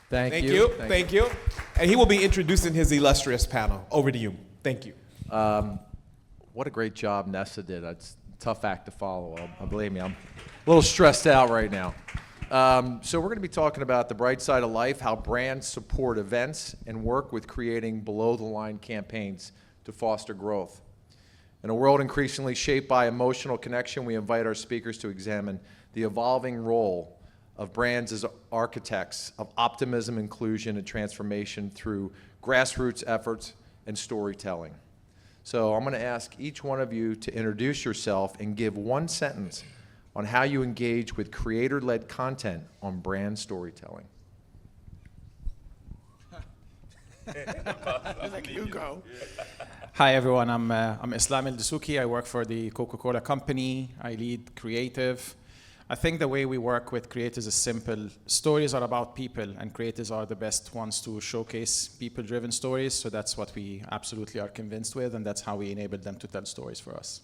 Thank you. Thank you. And he will be introducing his illustrious panel. Over to you. Thank you. What a great job Nessa did. It's a tough act to follow. Believe me, I'm a little stressed out right now. So we're going to be talking about the bright side of life, how brands support events and work with creating below-the-line campaigns to foster growth. In a world increasingly shaped by emotional connection, we invite our speakers to examine the evolving role of brands as architects of optimism, inclusion, and transformation through grassroots efforts and storytelling. So I'm going to ask each one of you to introduce yourself and give one sentence on how you engage with creator-led content on brand storytelling. You go. Hi everyone, I'm Islam El-Dessouky. I work for the Coca-Cola company. I lead creative. I think the way we work with creators is simple. Stories are about people, and creators are the best ones to showcase people-driven stories. So that's what we absolutely are convinced with, and that's how we enable them to tell stories for us.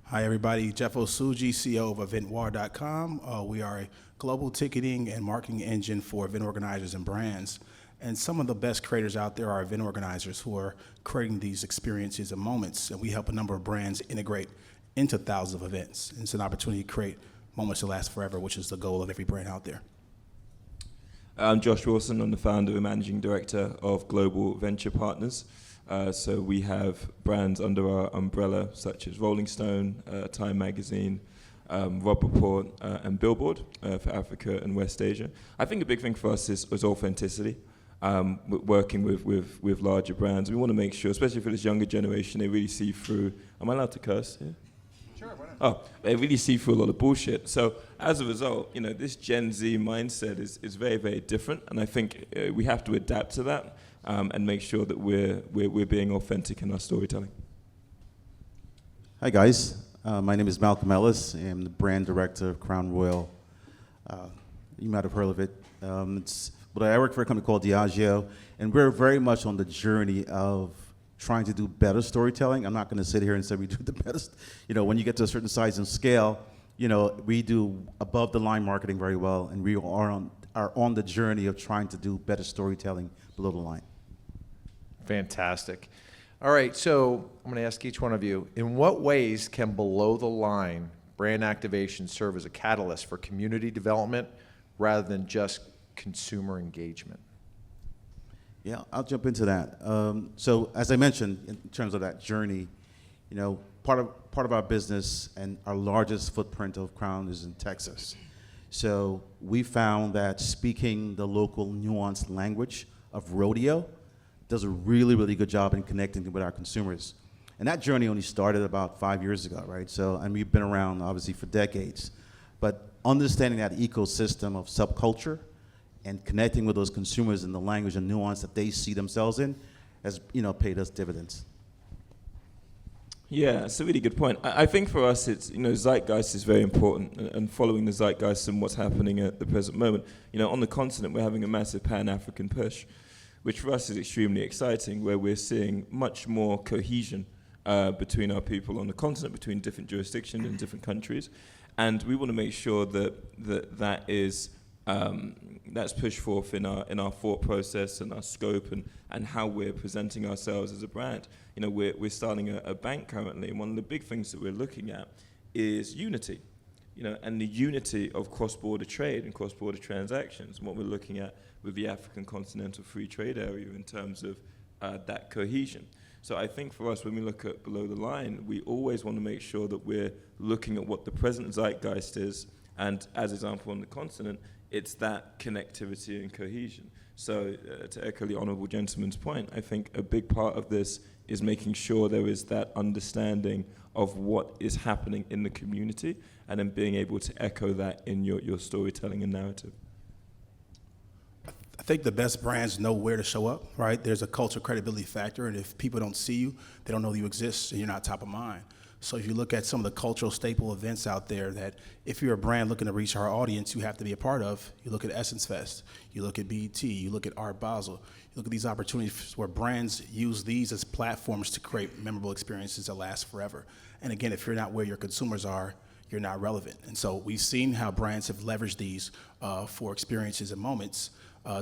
Hi everybody, Jeff Osuji, CEO of EventWar.com. We are a global ticketing and marketing engine for event organizers and brands. And some of the best creators out there are event organizers who are creating these experiences and moments. And we help a number of brands integrate into thousands of events. And it's an opportunity to create moments that last forever, which is the goal of every brand out there. I'm Josh Wilson. I'm the founder and managing director of Global Venture Partners. So we have brands under our umbrella such as Rolling Stone, Time Magazine, Robb Report, and Billboard for Africa and West Asia. I think a big thing for us is authenticity. Working with larger brands, we want to make sure, especially for this younger generation, they really see through. Am I allowed to curse? Yeah? Sure, why not? Oh, they really see through a lot of bullshit. So as a result, this Gen Z mindset is very, very different, and I think we have to adapt to that and make sure that we're being authentic in our storytelling. Hi guys, my name is Malcolm Ellis. I'm the brand director of Crown Royal. You might have heard of it. But I work for a company called Diageo, and we're very much on the journey of trying to do better storytelling. I'm not going to sit here and say we do the best. When you get to a certain size and scale, we do above the line marketing very well, and we are on the journey of trying to do better storytelling below the line. Fantastic. All right, so I'm going to ask each one of you, in what ways can below the line brand activation serve as a catalyst for community development rather than just consumer engagement? Yeah, I'll jump into that. So as I mentioned, in terms of that journey, part of our business and our largest footprint of Crown is in Texas. So we found that speaking the local nuanced language of rodeo does a really, really good job in connecting with our consumers. And that journey only started about 5 years ago, right? And we've been around obviously for decades. But understanding that ecosystem of subculture and connecting with those consumers in the language and nuance that they see themselves in has, paid us dividends. Yeah, it's a really good point. I think for us, it's, zeitgeist is very important, and following the zeitgeist and what's happening at the present moment. On the continent, we're having a massive Pan-African push, which for us is extremely exciting, where we're seeing much more cohesion between our people on the continent, between different jurisdictions and different countries. And we want to make sure that is that's pushed forth in our thought process and our scope and how we're presenting ourselves as a brand. We're starting a bank currently, and one of the big things that we're looking at is unity, and the unity of cross-border trade and cross-border transactions, and what we're looking at with the African Continental Free Trade Area in terms of that cohesion. So I think for us, when we look at below the line, we always want to make sure that we're looking at what the present zeitgeist is, and as example on the continent, it's that connectivity and cohesion. So to echo the honourable gentleman's point, I think a big part of this is making sure there is that understanding of what is happening in the community and then being able to echo that in your storytelling and narrative. I think the best brands know where to show up, right? There's a cultural credibility factor, and if people don't see you, they don't know you exist, and you're not top of mind. So if you look at some of the cultural staple events out there that if you're a brand looking to reach our audience, you have to be a part of, you look at Essence Fest, you look at BET, you look at Art Basel, you look at these opportunities where brands use these as platforms to create memorable experiences that last forever. And again, if you're not where your consumers are, you're not relevant. And so we've seen how brands have leveraged these for experiences and moments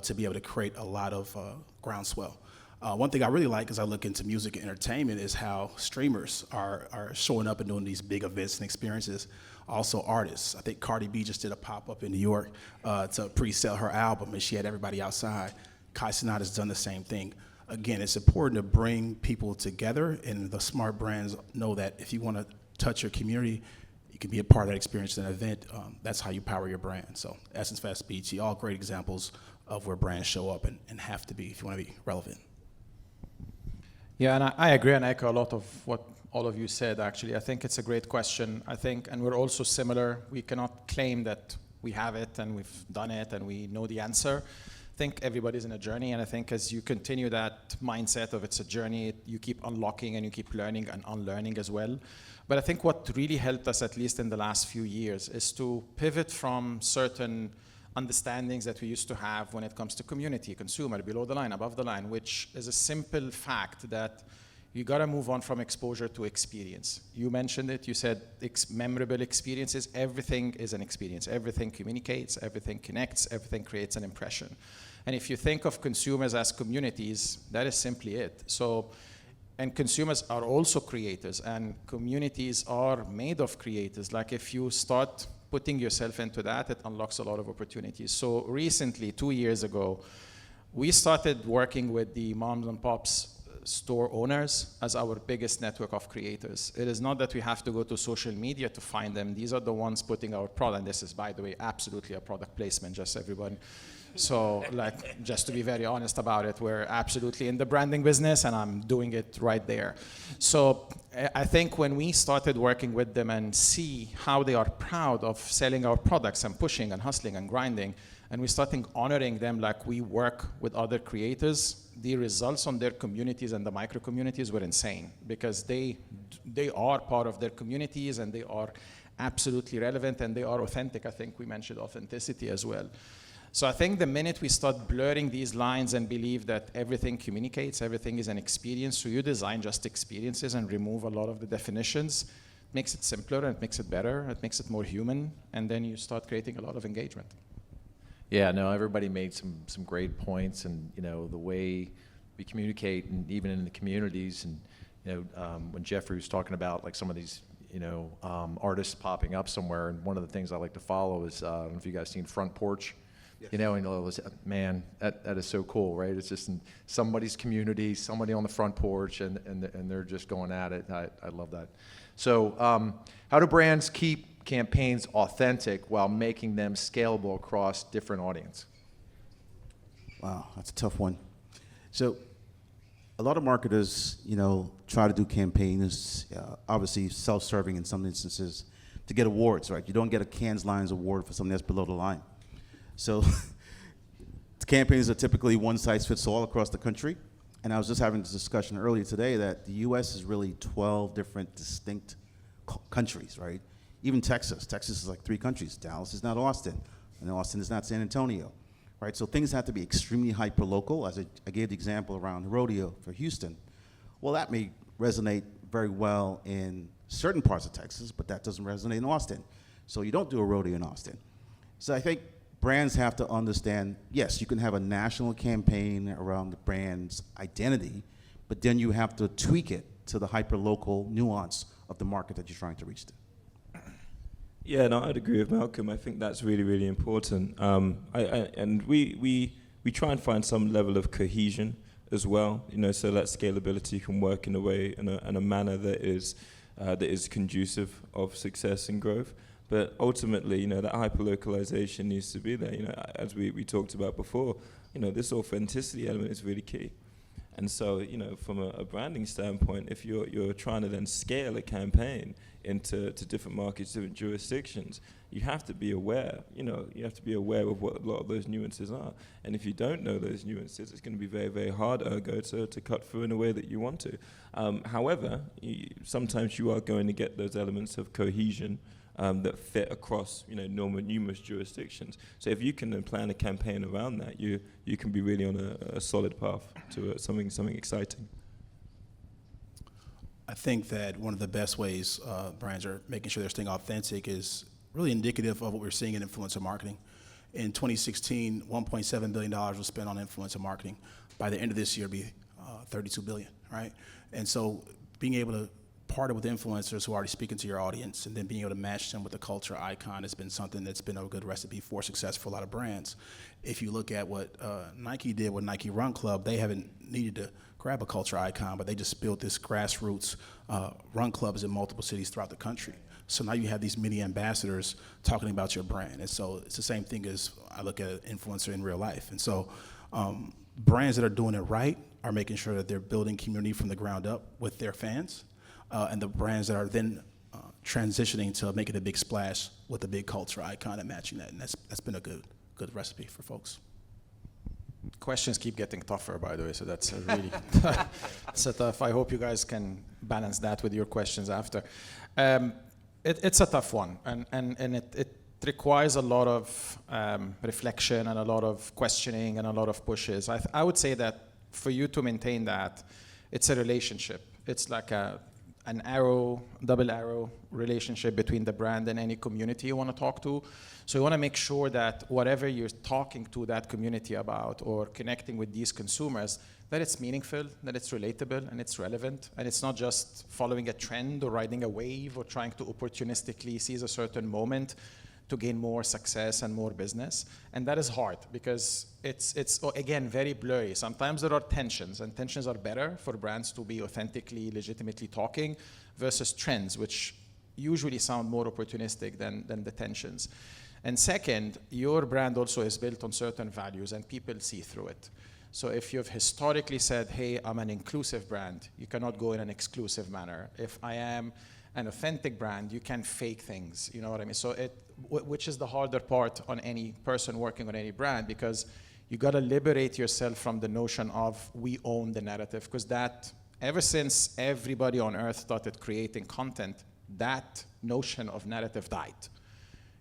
to be able to create a lot of groundswell. One thing I really like as I look into music and entertainment is how streamers are showing up and doing these big events and experiences. Also artists. I think Cardi B just did a pop-up in New York to pre-sell her album, and she had everybody outside. Kai Cenat has done the same thing. Again, it's important to bring people together, and the smart brands know that if you want to touch your community, you can be a part of that experience and event. That's how you power your brand. So Essence Fest, BT, all great examples of where brands show up and have to be if you want to be relevant. Yeah, and I agree and echo a lot of what all of you said, actually. I think it's a great question. I think, and we're also similar. We cannot claim that we have it and we've done it and we know the answer. I think everybody's in a journey, and I think as you continue that mindset of it's a journey, you keep unlocking and you keep learning and unlearning as well. But I think what really helped us, at least in the last few years, is to pivot from certain understandings that we used to have when it comes to community, consumer, below the line, above the line, which is a simple fact that you gotta move on from exposure to experience. You mentioned it, you said memorable experiences. Everything is an experience. Everything communicates, everything connects, everything creates an impression. And if you think of consumers as communities, that is simply it. So, and consumers are also creators, and communities are made of creators. Like if you start putting yourself into that, it unlocks a lot of opportunities. So recently, 2 years ago, we started working with the moms and pops store owners as our biggest network of creators. It is not that we have to go to social media to find them. These are the ones putting our product, and this is, by the way, absolutely a product placement, just everyone. So, like, just to be very honest about it, we're absolutely in the branding business, and I'm doing it right there. So I think when we started working with them and see how they are proud of selling our products and pushing and hustling and grinding, and we started honoring them like we work with other creators, the results on their communities and the micro communities were insane, because they are part of their communities and they are absolutely relevant and they are authentic. I think we mentioned authenticity as well. So I think the minute we start blurring these lines and believe that everything communicates, everything is an experience, so you design just experiences and remove a lot of the definitions, it makes it simpler and it makes it better, it makes it more human, and then you start creating a lot of engagement. Yeah, no, everybody made some great points, and you know the way we communicate, and even in the communities, and you know when Jeffrey was talking about like some of these artists popping up somewhere, and one of the things I like to follow is I don't know if you guys seen Front Porch, yes. You know, and man, that is so cool, right? It's just in somebody's community, somebody on the front porch, and they're just going at it. I love that. So how do brands keep campaigns authentic while making them scalable across different audience? Wow, that's a tough one. So a lot of marketers, try to do campaigns, obviously self-serving in some instances, to get awards, right? You don't get a Cannes Lions award for something that's below the line. So the campaigns are typically one size fits all across the country. And I was just having this discussion earlier today that the US is really 12 different distinct countries, right? Even Texas. Texas is like 3 countries. Dallas is not Austin, and Austin is not San Antonio, right? So things have to be extremely hyper-local. As I gave the example around the rodeo for Houston. Well, that may resonate very well in certain parts of Texas, but that doesn't resonate in Austin. So you don't do a rodeo in Austin. So I think brands have to understand, yes, you can have a national campaign around the brand's identity, but then you have to tweak it to the hyper-local nuance of the market that you're trying to reach. Yeah, no, I'd agree with Malcolm. I think that's really, really important. And we try and find some level of cohesion as well, so that scalability can work in a way, in a manner that is conducive of success and growth. But ultimately, that hyperlocalization needs to be there. As we talked about before, this authenticity element is really key. And so, from a branding standpoint, if you're trying to then scale a campaign into different markets, different jurisdictions, you have to be aware. You have to be aware of what a lot of those nuances are. And if you don't know those nuances, it's going to be very, very hard, ergo, to cut through in a way that you want to. However, sometimes you are going to get those elements of cohesion that fit across, numerous jurisdictions. So if you can then plan a campaign around that, you can be really on a solid path to something exciting. I think that one of the best ways brands are making sure they're staying authentic is really indicative of what we're seeing in influencer marketing. In 2016, $1.7 billion was spent on influencer marketing. By the end of this year, it'll be $32 billion, right? And so being able to partner with influencers who are already speaking to your audience and then being able to match them with a culture icon has been something that's been a good recipe for success for a lot of brands. If you look at what Nike did with Nike Run Club, they haven't needed to grab a culture icon, but they just built this grassroots run clubs in multiple cities throughout the country. So now you have these mini ambassadors talking about your brand. And so it's the same thing as I look at an influencer in real life. And so brands that are doing it right are making sure that they're building community from the ground up with their fans. And the brands that are then transitioning to making a big splash with a big culture icon and matching that. And that's been a good recipe for folks. Questions keep getting tougher, by the way, so that's a really it's a tough. I hope you guys can balance that with your questions after. It's a tough one, and it requires a lot of reflection and a lot of questioning and a lot of pushes. I would say that for you to maintain that, it's a relationship. It's like an arrow, double arrow relationship between the brand and any community you want to talk to. So you want to make sure that whatever you're talking to that community about or connecting with these consumers, that it's meaningful, that it's relatable, and it's relevant, and it's not just following a trend or riding a wave or trying to opportunistically seize a certain moment to gain more success and more business. And that is hard because it's again, very blurry. Sometimes there are tensions, and tensions are better for brands to be authentically, legitimately talking versus trends, which usually sound more opportunistic than the tensions. And second, your brand also is built on certain values and people see through it. So if you've historically said, hey, I'm an inclusive brand, you cannot go in an exclusive manner. If I am an authentic brand, you can fake things, you know what I mean? So which is the harder part on any person working on any brand, because you gotta liberate yourself from the notion of we own the narrative, because that, ever since everybody on earth started creating content, that notion of narrative died.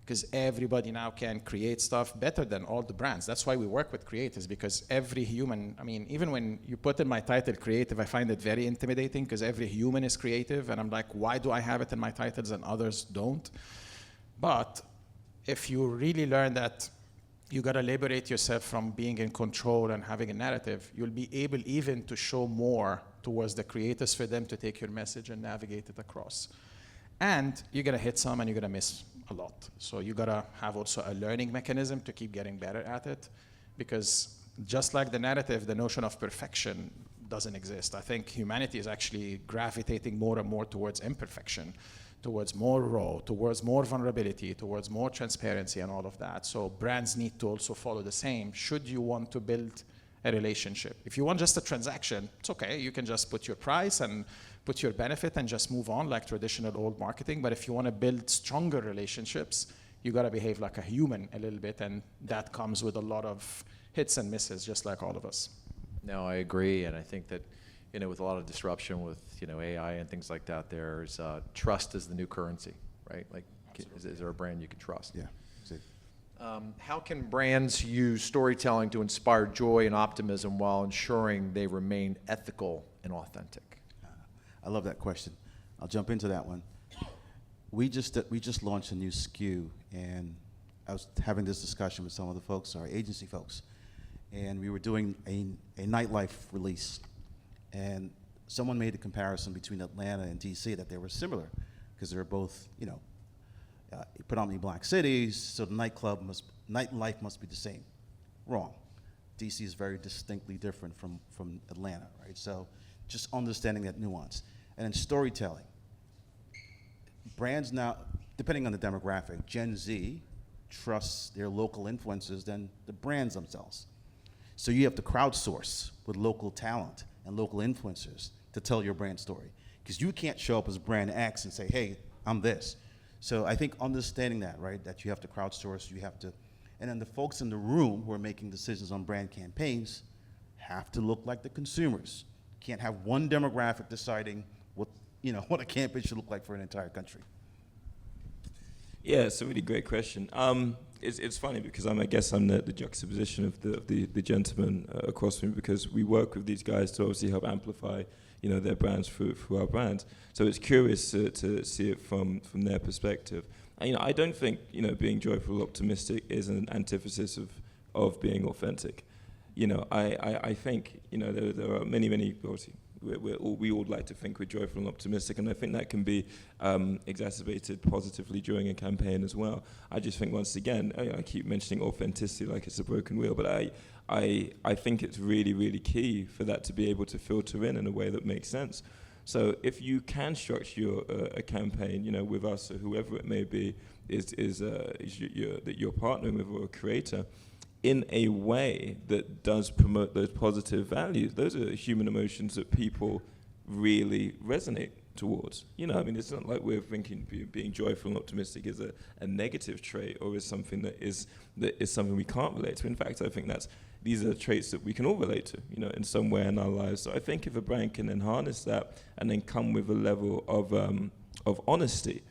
Because everybody now can create stuff better than all the brands. That's why we work with creatives, because every human, I mean, even when you put in my title creative, I find it very intimidating because every human is creative, and I'm like, why do I have it in my titles and others don't? But if you really learn that you gotta liberate yourself from being in control and having a narrative, you'll be able even to show more towards the creators for them to take your message and navigate it across. And you're gonna hit some and you're gonna miss a lot. So you gotta have also a learning mechanism to keep getting better at it, because just like the narrative, the notion of perfection doesn't exist. I think humanity is actually gravitating more and more towards imperfection, towards more raw, towards more vulnerability, towards more transparency and all of that. So brands need to also follow the same should you want to build a relationship. If you want just a transaction, it's okay. You can just put your price and put your benefit and just move on like traditional old marketing. But if you want to build stronger relationships, you got to behave like a human a little bit. And that comes with a lot of hits and misses, just like all of us. No, I agree. And I think that, you know, with a lot of disruption with, you know, AI and things like that, there's trust is the new currency, right? Like, is there a brand you can trust? Yeah. How can brands use storytelling to inspire joy and optimism while ensuring they remain ethical and authentic? I love that question. I'll jump into that one. We just launched a new SKU, and I was having this discussion with some of the folks, our agency folks, and we were doing a nightlife release, and someone made a comparison between Atlanta and DC that they were similar because they were both, you know, predominantly black cities, so the nightlife must be the same. Wrong. DC is very distinctly different from Atlanta, right? So just understanding that nuance. And in storytelling, brands now, depending on the demographic, Gen Z trusts their local influencers than the brands themselves. So you have to crowdsource with local talent and local influencers to tell your brand story. Because you can't show up as brand X and say, hey, I'm this. So I think understanding that, right, that you have to crowdsource, you have to, and then the folks in the room who are making decisions on brand campaigns have to look like the consumers. You can't have one demographic deciding what a campaign should look like for an entire country. Yeah, it's a really great question. it's funny because I guess I'm the juxtaposition of the gentleman across from me, because we work with these guys to obviously help amplify, you know, their brands through our brands. So it's curious to see it from their perspective. And, you know, I don't think, you know, being joyful, optimistic is an antithesis of being authentic. You know, I think, you know, there are many, obviously, we all like to think we're joyful and optimistic, and I think that can be exacerbated positively during a campaign as well. I just think, once again, I keep mentioning authenticity like it's a broken wheel, but I think it's really, really key for that to be able to filter in a way that makes sense. So if you can structure a campaign, you know, with us or whoever it may be, that you're partnering with, or a creator, in a way that does promote those positive values, those are human emotions that people really resonate towards. You know, I mean, it's not like we're thinking being joyful and optimistic is a negative trait, or is something that is something we can't relate to. In fact, I think these are traits that we can all relate to, you know, in some way in our lives. So I think if a brand can then harness that and then come with a level of honesty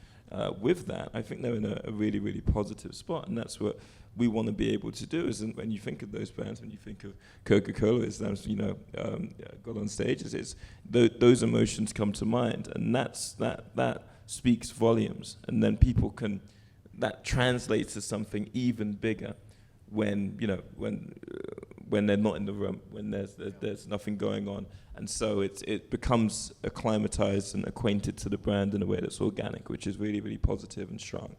with that, I think they're in a really, really positive spot, and that's what we want to be able to do. Is when you think of those brands, when you think of Coca-Cola, you know, got on stage, those emotions come to mind, and that speaks volumes, and then that translates to something even bigger when, you know, when they're not in the room, when there's nothing going on, and so it becomes acclimatized and acquainted to the brand in a way that's organic, which is really, really positive and strong.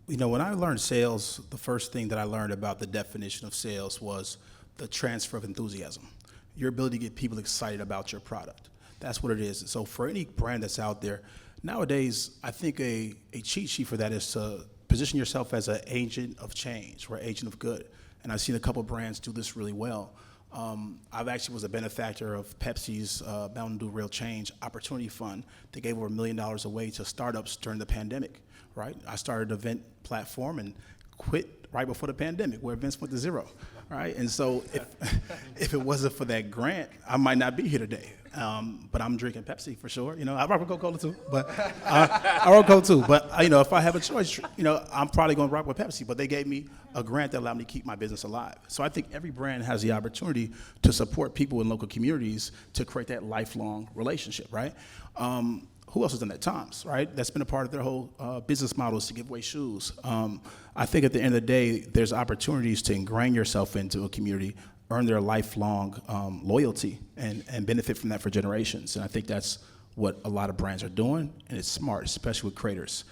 You know, when I learned sales, the first thing that I learned about the definition of sales was the transfer of enthusiasm, your ability to get people excited about your product. That's what it is. So for any brand that's out there, nowadays, I think a cheat sheet for that is to position yourself as an agent of change or agent of good. And I've seen a couple brands do this really well. I've actually was a benefactor of Pepsi's Mountain Dew Real Change Opportunity Fund. They gave over $1 million away to startups during the pandemic, right? I started an event platform and quit right before the pandemic, where events went to zero, right? And so if it wasn't for that grant, I might not be here today. But I'm drinking Pepsi for sure. You know, I rock with Coca-Cola too, but I rock Coke too. But you know, if I have a choice, you know, I'm probably going to rock with Pepsi. But they gave me a grant that allowed me to keep my business alive. So I think every brand has the opportunity to support people in local communities to create that lifelong relationship, right? Who else has done that? Tom's, right? That's been a part of their whole business model, is to give away shoes. I think at the end of the day, there's opportunities to ingrain yourself into a community, earn their lifelong loyalty, and benefit from that for generations. And I think that's what a lot of brands are doing, and it's smart, especially with creators.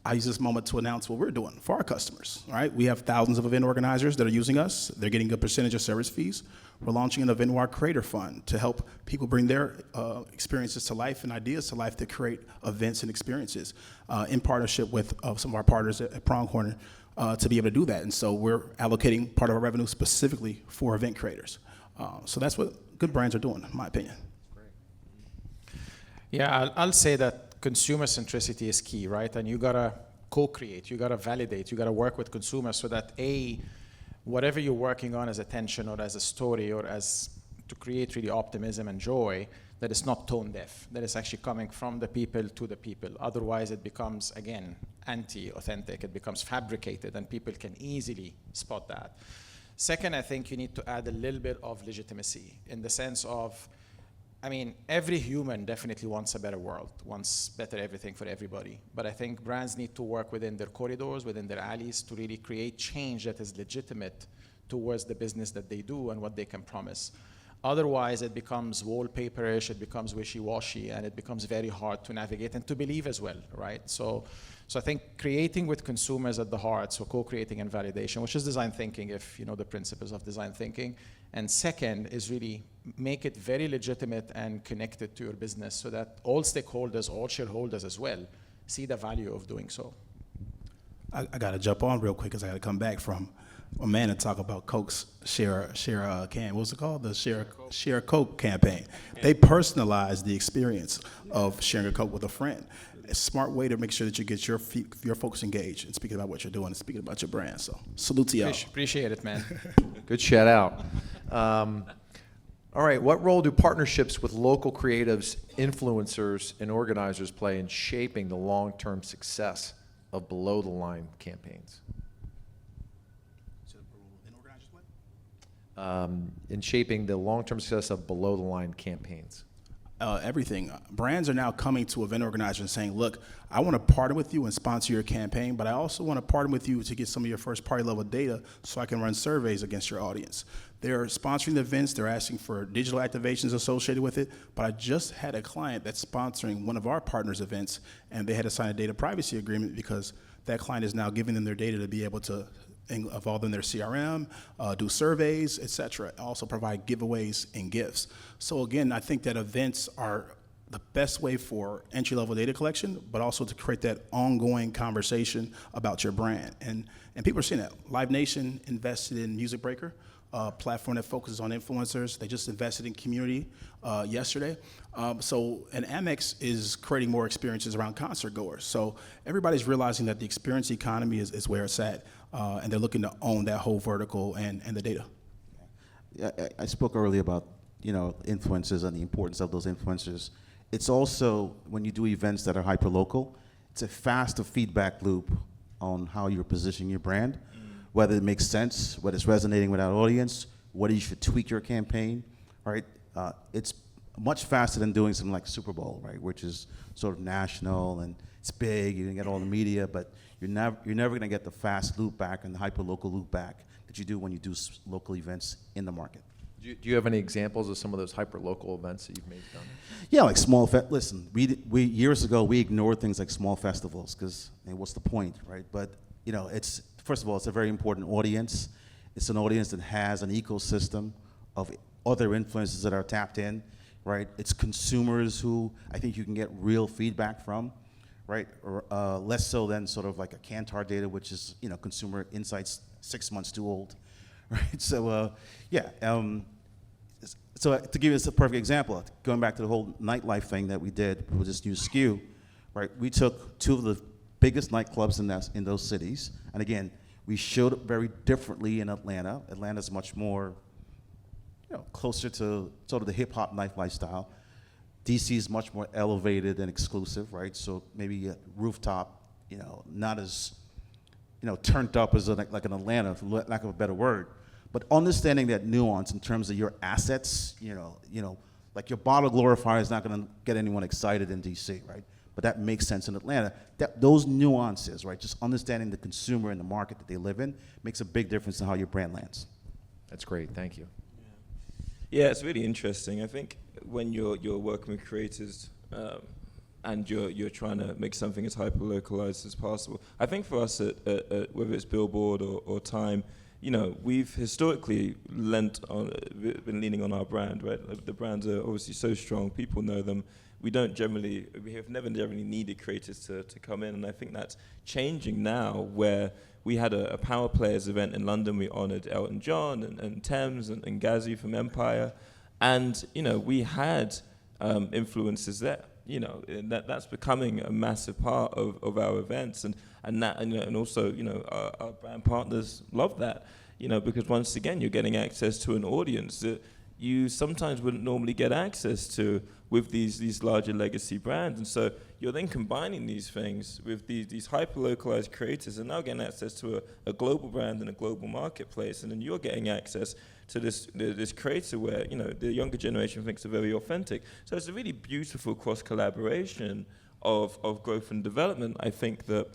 I use this moment to announce what we're doing for our customers, right? We have thousands of event organizers that are using us. They're getting a percentage of service fees. We're launching an Eventwire Creator Fund to help people bring their experiences to life and ideas to life to create events and experiences in partnership with some of our partners at Pronghorn to be able to do that. And so we're allocating part of our revenue specifically for event creators. So that's what good brands are doing, in my opinion. Yeah, I'll say that consumer centricity is key, right? And you gotta co-create, you gotta validate, you gotta work with consumers so that whatever you're working on as attention or as a story or as to create really optimism and joy, that it's not tone deaf, that it's actually coming from the people to the people. Otherwise it becomes, again, anti-authentic, it becomes fabricated, and people can easily spot that. Second, I think you need to add a little bit of legitimacy in the sense of, I mean, every human definitely wants a better world, wants better everything for everybody. But I think brands need to work within their corridors, within their alleys, to really create change that is legitimate towards the business that they do and what they can promise. Otherwise, it becomes wallpaperish, it becomes wishy-washy, and it becomes very hard to navigate and to believe as well, right? So I think creating with consumers at the heart, so co-creating and validation, which is design thinking, if you know the principles of design thinking. And second is really make it very legitimate and connected to your business so that all stakeholders, all shareholders as well, see the value of doing so. I got to jump on real quick because I got to come back from a man and talk about Coke's share can. What was it called? The Share Coke campaign. They personalized the experience of sharing a Coke with a friend. A smart way to make sure that you get your folks engaged and speaking about what you're doing and speaking about your brand. So salute to y'all. Appreciate it, man. Good shout out. All right, what role do partnerships with local creatives, influencers, and organizers play in shaping the long-term success of below-the-line campaigns? In shaping the long-term success of below-the-line campaigns? Everything. Brands are now coming to event organizers and saying, look, I want to partner with you and sponsor your campaign, but I also want to partner with you to get some of your first-party level data so I can run surveys against your audience. They're sponsoring the events. They're asking for digital activations associated with it, but I just had a client that's sponsoring one of our partners' events, and they had to sign a data privacy agreement because that client is now giving them their data to be able to involve in their CRM, do surveys, et cetera. Also provide giveaways and gifts. So again, I think that events are the best way for entry-level data collection, but also to create that ongoing conversation about your brand. And people are seeing that. Live Nation invested in Music Breaker, a platform that focuses on influencers. They just invested in Community yesterday. And Amex is creating more experiences around concert goers. So everybody's realizing that the experience economy is where it's at, and they're looking to own that whole vertical and the data. I spoke earlier about, influencers and the importance of those influencers. It's also, when you do events that are hyper-local, it's a faster feedback loop on how you're positioning your brand, whether it makes sense, whether it's resonating with our audience, whether you should tweak your campaign, right? It's much faster than doing something like Super Bowl, right, which is sort of national and it's big, you can get all the media, but you're never going to get the fast loop back and the hyper-local loop back that you do when you do local events in the market. Do you have any examples of some of those hyper-local events that you've made done? Yeah, like listen, we years ago, we ignored things like small festivals because what's the point, right? But, it's, first of all, it's a very important audience. It's an audience that has an ecosystem of other influencers that are tapped in, right? It's consumers who I think you can get real feedback from, right? Or less so than sort of like a Kantar data, which is, consumer insights 6 months too old, right? So, so to give you a perfect example, going back to the whole nightlife thing that we did with this new SKU, right? We took two of the biggest nightclubs in those cities, and again, we showed it very differently in Atlanta. Atlanta's much more, closer to sort of the hip hop lifestyle. DC is much more elevated and exclusive, right? So maybe a rooftop, not as, turned up as like an Atlanta, for lack of a better word. But understanding that nuance in terms of your assets, like your bottle glorifier is not going to get anyone excited in DC, right? But that makes sense in Atlanta. Those nuances, right? Just understanding the consumer and the market that they live in makes a big difference in how your brand lands. That's great. Thank you. Yeah, it's really interesting. I think when you're working with creators and you're trying to make something as hyper localized as possible, I think for us at whether it's Billboard or Time, we've historically been leaning on our brand, right? The brands are obviously so strong, people know them. We have never generally needed creators to come in, and I think that's changing now, where we had a Power Players event in London. We honored Elton John and Thames and Ghazi from Empire, and we had influencers there. And that's becoming a massive part of our events, and also our brand partners love that, because once again you're getting access to an audience that you sometimes wouldn't normally get access to with these larger legacy brands. And so you're then combining these things with these hyper-localized creators and now getting access to a global brand and a global marketplace. And then you're getting access to this creator where, the younger generation thinks are very authentic. So it's a really beautiful cross-collaboration of growth and development. I think that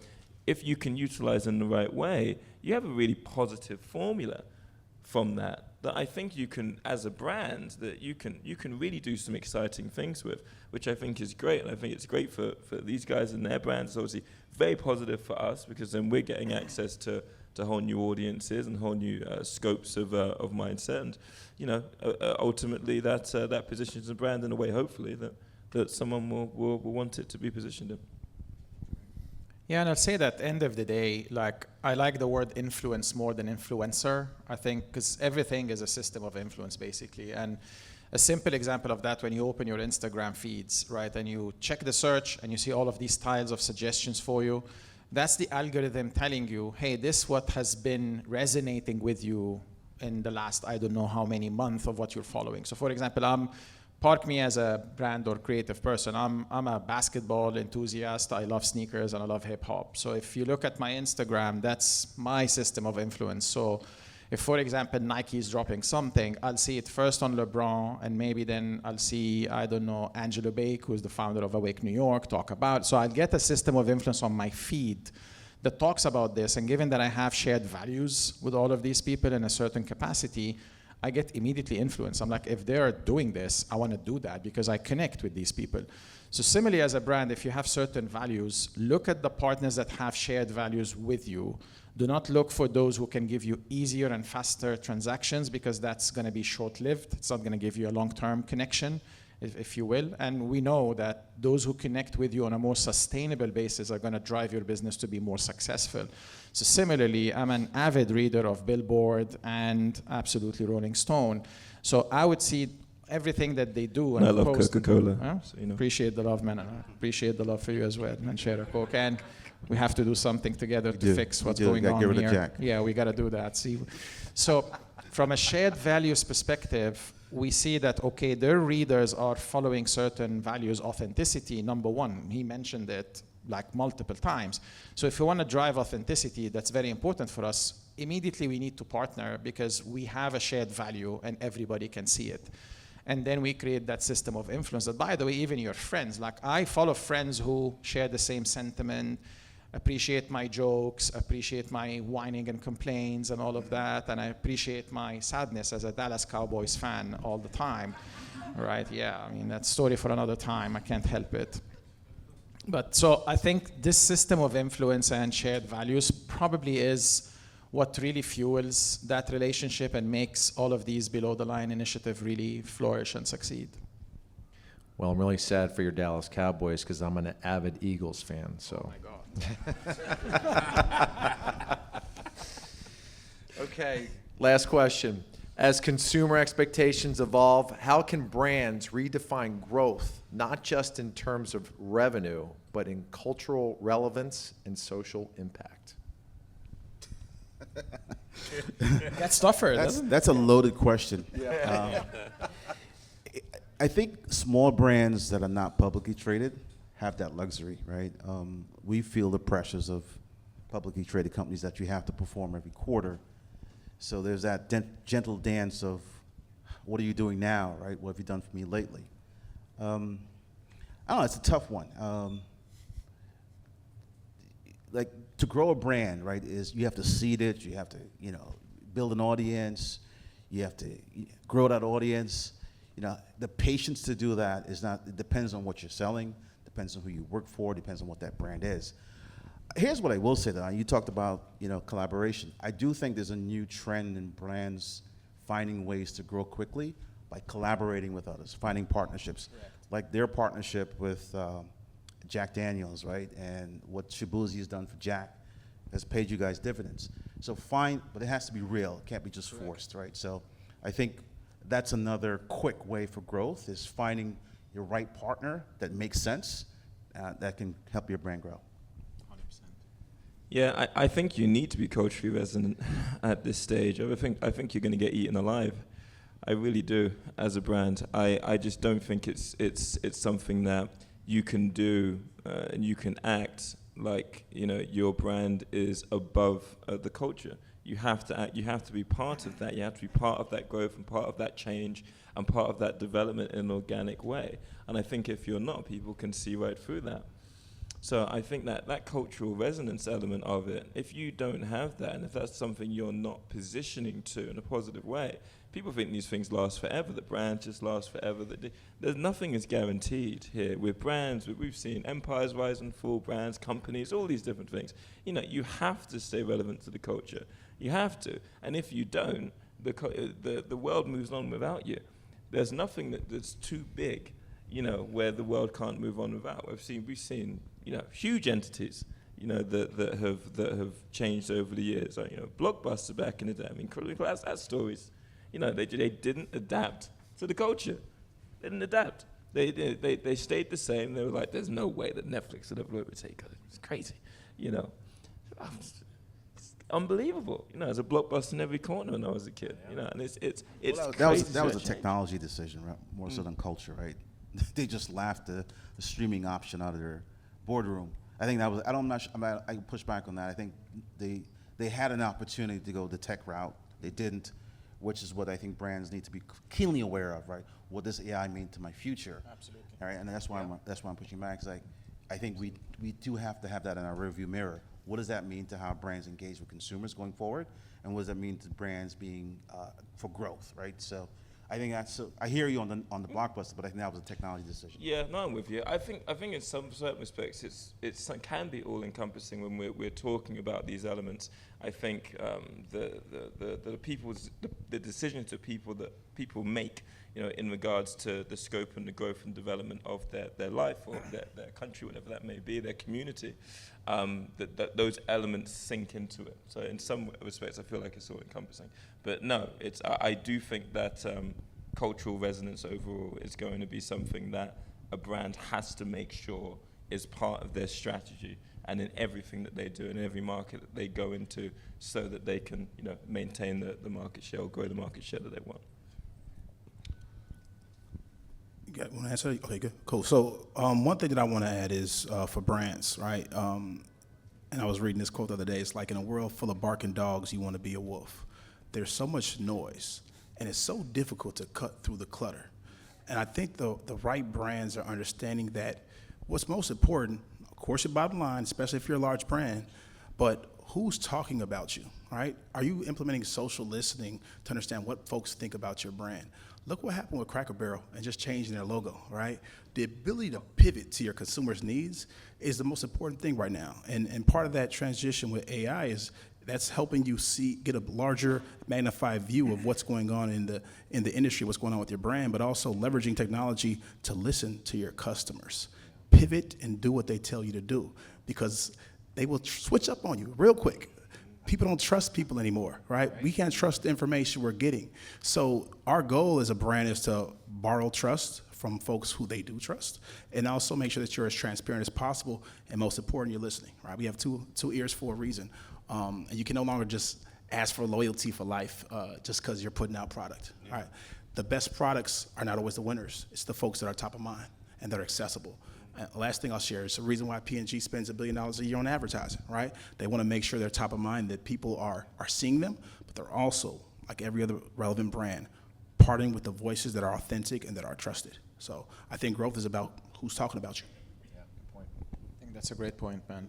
if you can utilize in the right way, you have a really positive formula from that I think you can, as a brand, that you can really do some exciting things with, which I think is great. And I think it's great for these guys and their brands. It's obviously very positive for us because then we're getting access to whole new audiences and whole new scopes of mindset. And ultimately that positions the brand in a way, hopefully, that someone will want it to be positioned in. Yeah, and I'll say that end of the day, I like the word influence more than influencer, I think, because everything is a system of influence, basically. And a simple example of that, when you open your Instagram feeds, right, and you check the search and you see all of these tiles of suggestions for you, that's the algorithm telling you, hey, this is what has been resonating with you in the last, I don't know how many months of what you're following. So for example, I'm park me as a brand or creative person. I'm a basketball enthusiast. I love sneakers and I love hip hop. So if you look at my Instagram, that's my system of influence. So if, for example, Nike is dropping something, I'll see it first on LeBron, and maybe then I'll see, I don't know, Angelo Bake, who's the founder of Awake New York, talk about. So I'll get a system of influence on my feed that talks about this. And given that I have shared values with all of these people in a certain capacity, I get immediately influenced. I'm like, if they're doing this, I want to do that because I connect with these people. So similarly, as a brand, if you have certain values, look at the partners that have shared values with you. Do not look for those who can give you easier and faster transactions, because that's going to be short-lived. It's not going to give you a long-term connection, if you will. And we know that those who connect with you on a more sustainable basis are going to drive your business to be more successful. So similarly, I'm an avid reader of Billboard and absolutely Rolling Stone. So I would see everything that they do. And I love Coca-Cola. Huh? So, you know. Appreciate the love, man. I appreciate the love for you as well, man. Share a Coke. And we have to do something together to do. fix We what's do. going Gotta on get rid of here. Jack. Yeah, we got to do that. See, so from a shared values perspective, we see that, okay, their readers are following certain values. Authenticity, number one. He mentioned it like multiple times. So if you want to drive authenticity, that's very important for us. Immediately we need to partner because we have a shared value and everybody can see it. And then we create that system of influence that, by the way, even your friends, like I follow friends who share the same sentiment, appreciate my jokes, appreciate my whining and complaints and all of that, and I appreciate my sadness as a Dallas Cowboys fan all the time, right? Yeah, I mean, that's a story for another time. I can't help it. But so I think this system of influence and shared values probably is what really fuels that relationship and makes all of these below-the-line initiatives really flourish and succeed. Well, I'm really sad for your Dallas Cowboys because I'm an avid Eagles fan. So. Oh my God. Okay, last question. As consumer expectations evolve, how can brands redefine growth, not just in terms of revenue, but in cultural relevance and social impact? That's tougher, doesn't it? That's a loaded question. I think small brands that are not publicly traded have that luxury, right? We feel the pressures of publicly traded companies that you have to perform every quarter. So there's that gentle dance of, what are you doing now, right? What have you done for me lately? I don't know, it's a tough one. Like, to grow a brand, right, is you have to seed it, you have to, build an audience, you have to grow that audience. The patience to do that is not, it depends on what you're selling, depends on who you work for, depends on what that brand is. Here's what I will say, though. You talked about, collaboration. I do think there's a new trend in brands finding ways to grow quickly by collaborating with others, finding partnerships. Correct. Like their partnership with Jack Daniels, right? And what Shaboozey has done for Jack has paid you guys dividends. So but it has to be real. It can't be just forced, right? So I think that's another quick way for growth, is finding your right partner that makes sense, that can help your brand grow. Yeah, I think you need to be culturally resonant at this stage. I think you're going to get eaten alive. I really do. As a brand, I just don't think it's something that you can do and you can act like your brand is above the culture. You have to act. You have to be part of that. You have to be part of that growth and part of that change and part of that development in an organic way. And I think if you're not, people can see right through that. So I think that cultural resonance element of it, if you don't have that, and if that's something you're not positioning to in a positive way, people think these things last forever, the brand just lasts forever. There's nothing is guaranteed here. With brands, we've seen empires rise and fall, brands, companies, all these different things. You have to stay relevant to the culture. You have to. And if you don't, the world moves on without you. There's nothing that's too big, where the world can't move on without. We've seen huge entities, that have changed over the years. Like, Blockbuster back in the day. I mean, that's stories. They didn't adapt to the culture. They didn't adapt. They stayed the same. They were like, there's no way that Netflix would ever overtake us. It's crazy, unbelievable. You know, there's a Blockbuster in every corner when I was a kid. You know, and it's Well, crazy that was a change. technology decision, right? More so than culture, right? They just laughed the streaming option out of their boardroom. I think that was. I'm not. I can push back on that. I think they had an opportunity to go the tech route. They didn't, which is what I think brands need to be keenly aware of, right? What does AI mean to my future? Absolutely. All right, and that's why I'm pushing back. 'Cause I think we do have to have that in our rearview mirror. What does that mean to how brands engage with consumers going forward, and what does that mean to brands being for growth, right? So, I think that's. I hear you on the Blockbuster, but I think that was a technology decision. Yeah, no, I'm with you. I think in some certain respects, it can be all encompassing when we're talking about these elements. I think the decisions that people make, you know, in regards to the scope and the growth and development of their life or their country, whatever that may be, their community, that those elements sink into it. So in some respects, I feel like it's all encompassing. But no, I do think that cultural resonance overall is going to be something that a brand has to make sure is part of their strategy and in everything that they do in every market that they go into, so that they can, you know, maintain the market share or grow the market share that they want. You want to answer? Okay, good, cool. So one thing that I want to add is for brands, right? And I was reading this quote the other day. It's like, in a world full of barking dogs, you want to be a wolf. There's so much noise, and it's so difficult to cut through the clutter. And I think the right brands are understanding that what's most important, of course, your bottom line, especially if you're a large brand, but who's talking about you, right? Are you implementing social listening to understand what folks think about your brand? Look what happened with Cracker Barrel and just changing their logo, right? The ability to pivot to your consumers' needs is the most important thing right now. And part of that transition with AI is that's helping you get a larger magnified view of what's going on in the industry, what's going on with your brand, but also leveraging technology to listen to your customers. Pivot and do what they tell you to do, because they will switch up on you real quick. People don't trust people anymore, right? We can't trust the information we're getting. So our goal as a brand is to borrow trust from folks who they do trust, and also make sure that you're as transparent as possible, and most important, you're listening, right? We have two ears for a reason. And you can no longer just ask for loyalty for life just because you're putting out product, all right? The best products are not always the winners. It's the folks that are top of mind and that are accessible. Last thing I'll share is the reason why P&G spends $1 billion a year on advertising, right? They want to make sure they're top of mind, that people are seeing them, but they're also, like every other relevant brand, partnering with the voices that are authentic and that are trusted. So I think growth is about who's talking about you. Yeah, good point. I think that's a great point, man.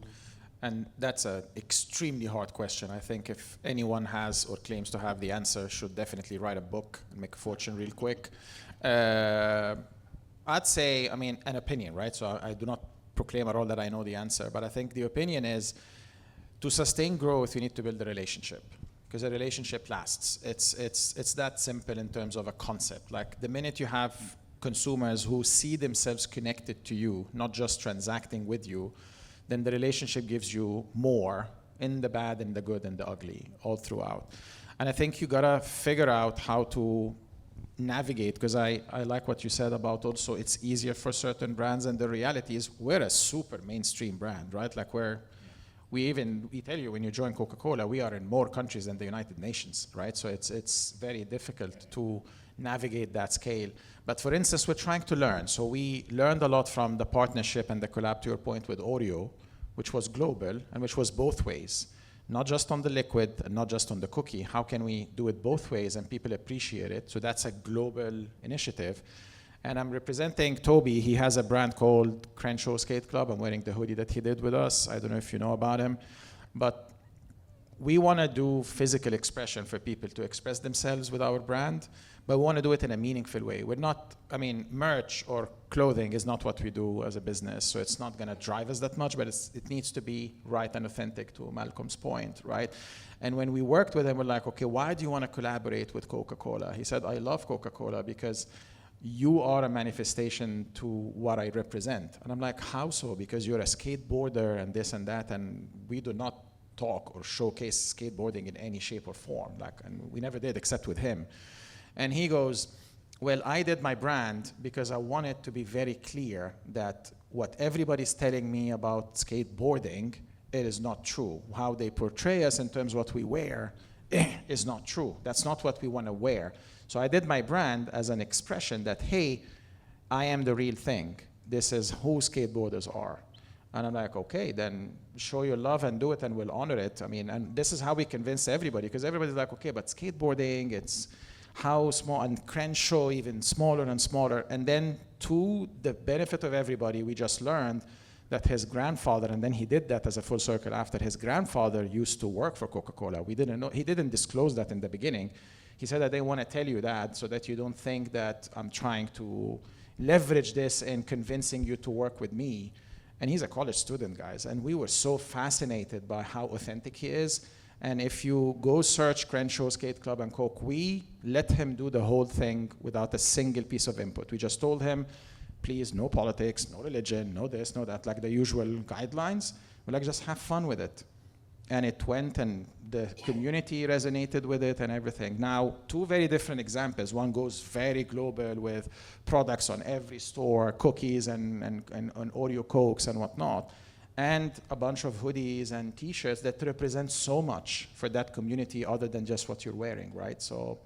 And that's an extremely hard question. I think if anyone has or claims to have the answer, should definitely write a book and make a fortune real quick. I'd say, I mean, an opinion, right? So I do not proclaim at all that I know the answer, but I think the opinion is, to sustain growth, you need to build a relationship, because a relationship lasts. It's that simple in terms of a concept. Like, the minute you have consumers who see themselves connected to you, not just transacting with you, then the relationship gives you more, in the bad, in the good, and the ugly, all throughout. And I think you gotta figure out how to navigate, because I like what you said about also it's easier for certain brands, and the reality is we're a super mainstream brand, right? Like we tell you, when you join Coca-Cola, we are in more countries than the United Nations, right? So it's very difficult to navigate that scale. But for instance, we're trying to learn. So we learned a lot from the partnership and the collab, to your point, with Oreo, which was global and which was both ways. Not just on the liquid and not just on the cookie. How can we do it both ways and people appreciate it? So that's a global initiative. And I'm representing Toby. He has a brand called Crenshaw Skate Club. I'm wearing the hoodie that he did with us. I don't know if you know about him. But we want to do physical expression for people to express themselves with our brand, but we want to do it in a meaningful way. We're not, I mean, merch or clothing is not what we do as a business, so it's not going to drive us that much, but it needs to be right and authentic, to Malcolm's point, right? And when we worked with him, we're like, okay, why do you want to collaborate with Coca-Cola? He said, I love Coca-Cola because you are a manifestation to what I represent. And I'm like, how so? Because you're a skateboarder and this and that, and we do not talk or showcase skateboarding in any shape or form, and we never did except with him. And he goes, well, I did my brand because I wanted to be very clear that what everybody's telling me about skateboarding it is not true. How they portray us in terms of what we wear is not true. That's not what we want to wear. So I did my brand as an expression that, hey, I am the real thing. This is who skateboarders are. And I'm like, okay, then show your love and do it and we'll honor it. I mean, and this is how we convince everybody, because everybody's like, okay, but skateboarding, it's how small, and Crenshaw even smaller and smaller. And then to the benefit of everybody, we just learned that his grandfather, and then he did that as a full circle after, his grandfather used to work for Coca-Cola. We didn't know, he didn't disclose that in the beginning. He said that they want to tell you that so that you don't think that I'm trying to leverage this in convincing you to work with me. And he's a college student, guys, and we were so fascinated by how authentic he is. And if you go search Crenshaw Skate Club and Coke, we let him do the whole thing without a single piece of input. We just told him, please, no politics, no religion, no this, no that, like the usual guidelines. We're like, just have fun with it. And it went, and the community resonated with it and everything. Now, two very different examples. One goes very global with products on every store, cookies and Oreo Cokes and whatnot, and a bunch of hoodies and T-shirts that represent so much for that community other than just what you're wearing, right? So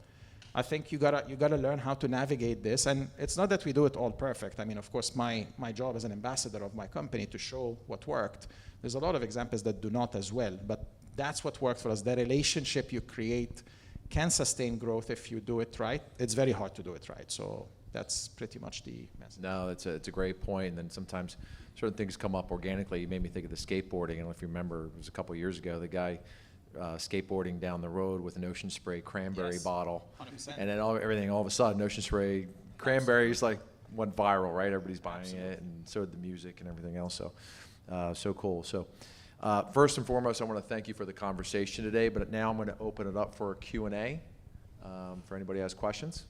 I think you gotta learn how to navigate this. And it's not that we do it all perfect. I mean, of course, my job as an ambassador of my company to show what worked. There's a lot of examples that do not as well, but that's what worked for us. The relationship you create can sustain growth if you do it right. It's very hard to do it right. So that's pretty much the message. No, it's a great point. And then sometimes certain things come up organically. You made me think of the skateboarding. I don't know if you remember, it was a couple years ago, the guy skateboarding down the road with an Ocean Spray cranberry Yes, bottle. 100%. And then everything, all of a sudden, Ocean Spray cranberries like went viral, right? Everybody's buying it, and so did the music and everything else. So, so cool. So, first and foremost, I want to thank you for the conversation today, but now I'm going to open it up for Q&A for anybody who has questions.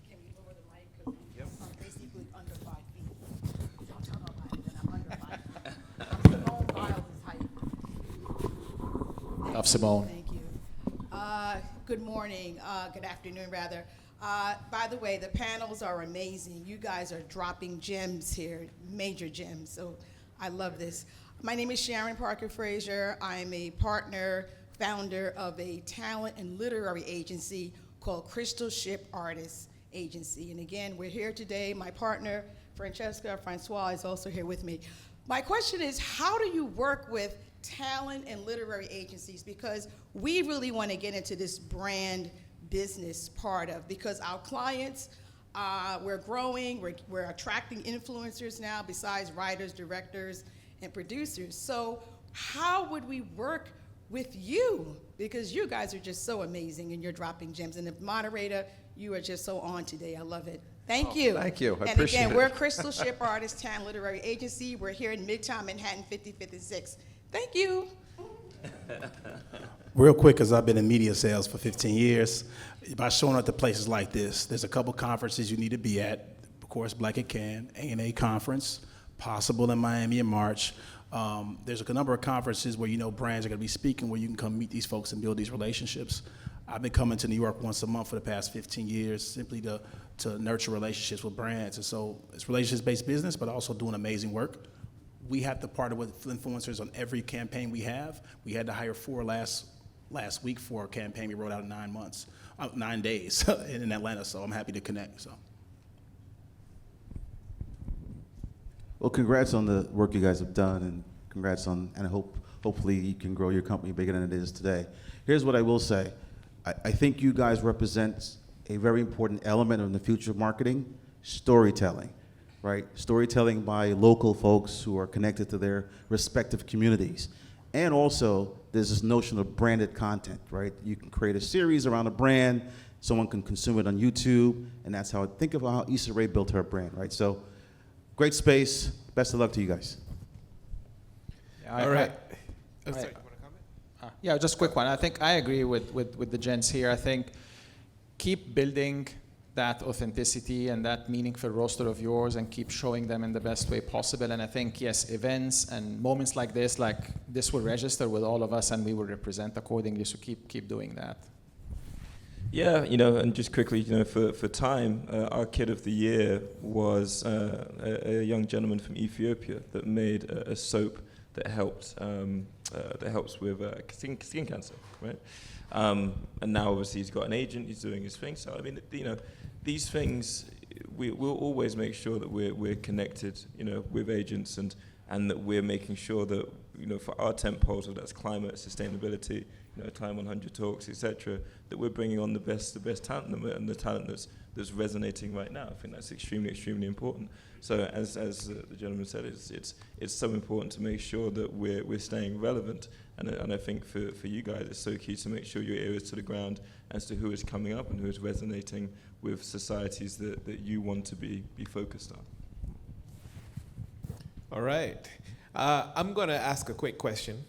Can we lower the mic? 'Cause I'm basically under 5 feet. Don't tell nobody that I'm under 5 feet. I'm Simone Biles' height. Love Simone. Thank you. Good morning, good afternoon, rather. By the way, the panels are amazing. You guys are dropping gems here, major gems, so I love this. My name is Sharon Parker Frazier. I'm a partner, founder of a talent and literary agency called Crystal Ship Artists Agency. And again, we're here today. My partner, Francois, is also here with me. My question is, how do you work with talent and literary agencies? Because we really want to get into this brand business part of, because our clients, we're growing, we're attracting influencers now besides writers, directors, and producers. So how would we work with you? Because you guys are just so amazing and you're dropping gems. And the moderator, you are just so on today. I love it. Thank you. Thank you. I and appreciate again, it. we're Crystal Ship Artists Talent Literary Agency. We're here in Midtown Manhattan, 55th and 6th. Thank you. Real quick, because I've been in media sales for 15 years, by showing up to places like this, there's a couple conferences you need to be at. Of course, Black and Can, A&A Conference, possible in Miami in March. There's a number of conferences where you know brands are going to be speaking, where you can come meet these folks and build these relationships. I've been coming to New York once a month for the past 15 years, simply to nurture relationships with brands. And so it's relationships-based business, but also doing amazing work. We have to partner with influencers on every campaign we have. We had to hire 4 last week for a campaign we rolled out in 9 days in Atlanta, so I'm happy to connect. So. Well, congrats on the work you guys have done, and congrats on, and hopefully you can grow your company bigger than it is today. Here's what I will say. I think you guys represent a very important element of the future of marketing, storytelling, right? Storytelling by local folks who are connected to their respective communities. And also, there's this notion of branded content, right? You can create a series around a brand, someone can consume it on YouTube, and that's how, think of how Issa Rae built her brand, right? So, great space. Best of luck to you guys. All right. I- Sorry, you want to comment? Yeah, just a quick one. I think I agree with the gents here. I think keep building that authenticity and that meaningful roster of yours and keep showing them in the best way possible. And I think, yes, events and moments like this will register with all of us and we will represent accordingly. So keep doing that. Yeah, and just quickly, for time, our kid of the year was a young gentleman from Ethiopia that made a soap that helps with skin cancer, right? And now obviously he's got an agent, he's doing his thing. So I mean, these things, we'll always make sure that we're connected, with agents and that we're making sure that, for our tent poles, whether that's climate, sustainability, Time 100 Talks, etc., that we're bringing on the best talent and the talent that's resonating right now. I think that's extremely, extremely important. So as the gentleman said, it's so important to make sure that we're staying relevant. And I think for you guys, it's so key to make sure your ear is to the ground as to who is coming up and who is resonating with societies that you want to be focused on. All right. I'm going to ask a quick question.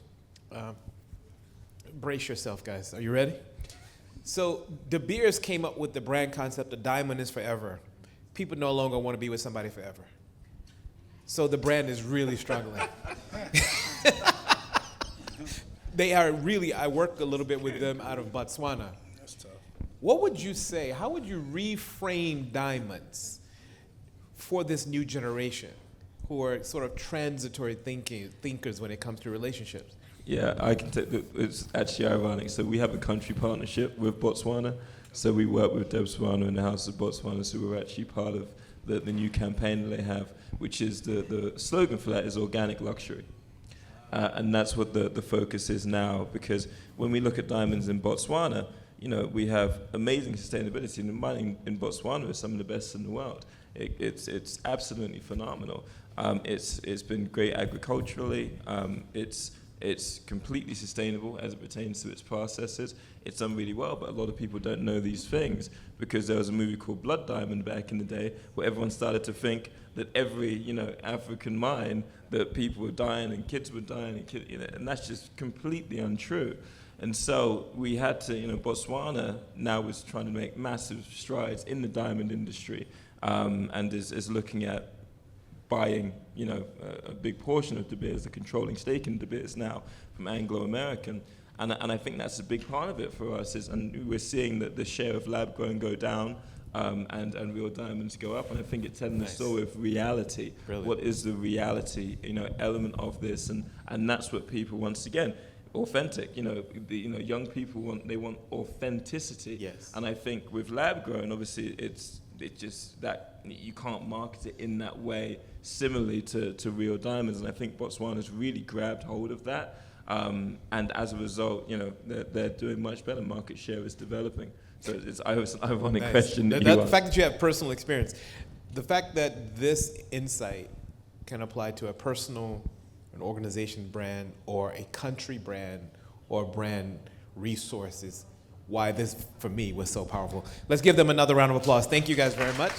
Brace yourself, guys. Are you ready? So De Beers came up with the brand concept, the diamond is forever. People no longer want to be with somebody forever. So the brand is really struggling. They are really, I work a little bit with them out of Botswana. That's tough. What would you say, how would you reframe diamonds for this new generation who are sort of transitory thinkers when it comes to relationships? Yeah, I can take it's actually ironic. So we have a country partnership with Botswana. So we work with Botswana in the House of Botswana. So we're actually part of the new campaign that they have, which is the slogan for that is organic luxury. And that's what the focus is now, because when we look at diamonds in Botswana, we have amazing sustainability. And the mining in Botswana is some of the best in the world. It's absolutely phenomenal. It's been great agriculturally. It's completely sustainable as it pertains to its processes. It's done really well, but a lot of people don't know these things because there was a movie called Blood Diamond back in the day where everyone started to think that every, African mine, that people were dying and kids were dying, and that's just completely untrue. And so we had to, Botswana now is trying to make massive strides in the diamond industry, and is looking at buying, a big portion of De Beers, the controlling stake in De Beers now from Anglo American, and I think that's a big part of it for us. And we're seeing that the share of lab grown go down, and real diamonds go up. And I think it's telling the story of reality. Brilliant. What is the reality, element of this, and that's what people, once again, authentic. Young people want authenticity. Yes. And I think with lab grown, obviously it's just that you can't market it in that way similarly to real diamonds. And I think Botswana's really grabbed hold of that. And as a result, they're doing much better. Market share is developing. So it's an ironic Nice. question. The fact that you have personal experience, the fact that this insight can apply to a personal, an organization brand, or a country brand, or brand resources, why this, for me, was so powerful. Let's give them another round of applause. Thank you guys very much.